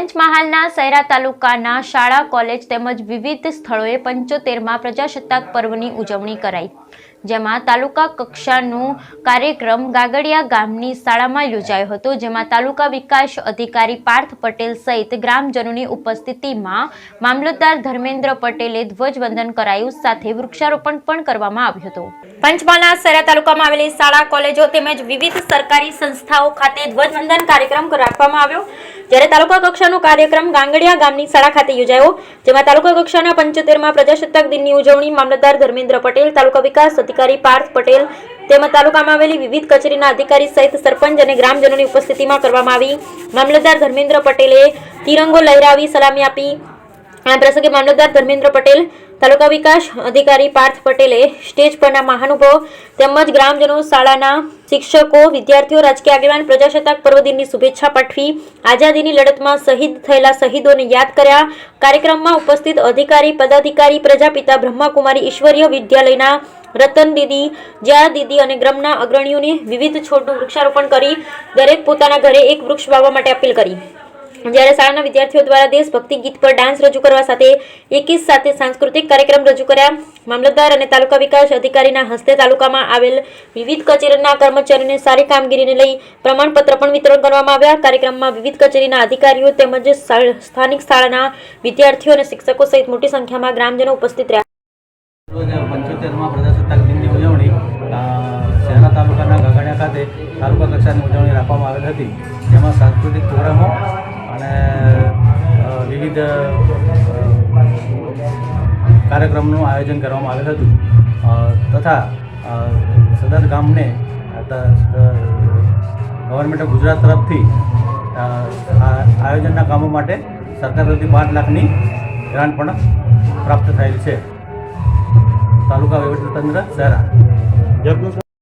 પંચમહાલના સૈરા તાલુકાના શાળા કોલેજ તેમજ વિવિધ સ્થળોએ 75માં પ્રજાસત્તાક પર્વની ઉજવણી કરાઈ, જેમાં તાલુકા કક્ષાનો કાર્યક્રમ ગાગડિયા ગામની શાળામાં યોજાયો હતો, જેમાં તાલુકા વિકાસ અધિકારી પાર્થ પટેલ સહિત ગ્રામજનોની ઉપસ્થિતિમાં મામલતદાર ધર્મેન્દ્ર પટેલે ધ્વજવંદન કરાયું, સાથે વૃક્ષારોપણ પણ કરવામાં આવ્યું હતું। પંચમહાલના સૈરા તાલુકામાં આવેલી શાળા કોલેજો તેમજ વિવિધ સરકારી સંસ્થાઓ ખાતે ધ્વજવંદન કાર્યક્રમ રાખવામાં આવ્યો, જ્યારે તાલુકા કક્ષાનો કાર્યક્રમ ગાંગડિયા ગામની શાળા ખાતે યોજાયો, જેમાં તાલુકા કક્ષાના 75માં પ્રજાસત્તાક દિનની ઉજવણી મામલતદાર ધર્મેન્દ્ર પટેલ, તાલુકા વિકાસ અધિકારી પાર્થ પટેલ તેમજ તાલુકામાં આવેલી વિવિધ કચેરીના અધિકારી સહિત સરપંચ અને ગ્રામજનોની ઉપસ્થિતિમાં કરવામાં આવી। મામલતદાર ધર્મેન્દ્ર પટેલે તિરંગો લહેરાવી સલામી આપી। આ પ્રસંગે મામલતદાર ધર્મેન્દ્ર પટેલ, તાલુકા વિકાસ અધિકારી પાર્થ પટેલે સ્ટેજ પરના મહાનુભાવો તેમજ ગ્રામજનો, શાળાના શિક્ષકો, વિદ્યાર્થીઓ, રાજકીય આગેવાન પ્રજાસત્તાક પર્વ દિનની શુભેચ્છા પાઠવી આઝાદીની લડતમાં શહીદ થયેલા શહીદોને યાદ કર્યા। કાર્યક્રમમાં ઉપસ્થિત અધિકારી, પદાધિકારી, પ્રજાપિતા બ્રહ્માકુમારી ઈશ્વરીય વિદ્યાલયના રતન દીદી, જ્યા દીદી અને ગ્રામના અગ્રણીઓને વિવિધ છોડનું વૃક્ષારોપણ કરી દરેક પોતાના ઘરે એક વૃક્ષ વાવવા માટે અપીલ કરી, જ્યારે શાળાના વિદ્યાર્થીઓ દ્વારા દેશભક્તિ ગીત પર ડાન્સ રજૂ કરવા સાથે એકી સાથે સાંસ્કૃતિક કાર્યક્રમ રજૂ કર્યા। મામલતદાર અને તાલુકા વિકાસ અધિકારીના હસ્તે તાલુકામાં આવેલ વિવિધ કચેરીના કર્મચારીઓને સારી કામગીરીને લઈ પ્રમાણપત્ર પણ વિતરણ કરવામાં આવ્યા। કાર્યક્રમમાં વિવિધ કચેરીના અધિકારીઓ તેમજ સ્થાનિક શાળાના વિદ્યાર્થીઓ અને શિક્ષકો સહિત મોટી સંખ્યામાં ગ્રામજનો ઉપસ્થિત રહ્યા। 75માં પ્રજાસત્તાક દિનની ઉજવણી શહેરા તાલુકાના ગાગડિયા ખાતે તાલુકા કક્ષાની ઉજવણી રાખવામાં આવેલ હતી, જેમાં સાંસ્કૃતિક પ્રોગ્રામો અને વિવિધ કાર્યક્રમનું આયોજન કરવામાં આવેલ હતું તથા સદર ગામને ગવર્મેન્ટ ઓફ ગુજરાત તરફથી આયોજનના કામો માટે સરકાર તરફથી 5 લાખની ગ્રાન્ટ પણ પ્રાપ્ત થયેલ છે। તાલુકા વહીવટીતંત્ર શહેરા।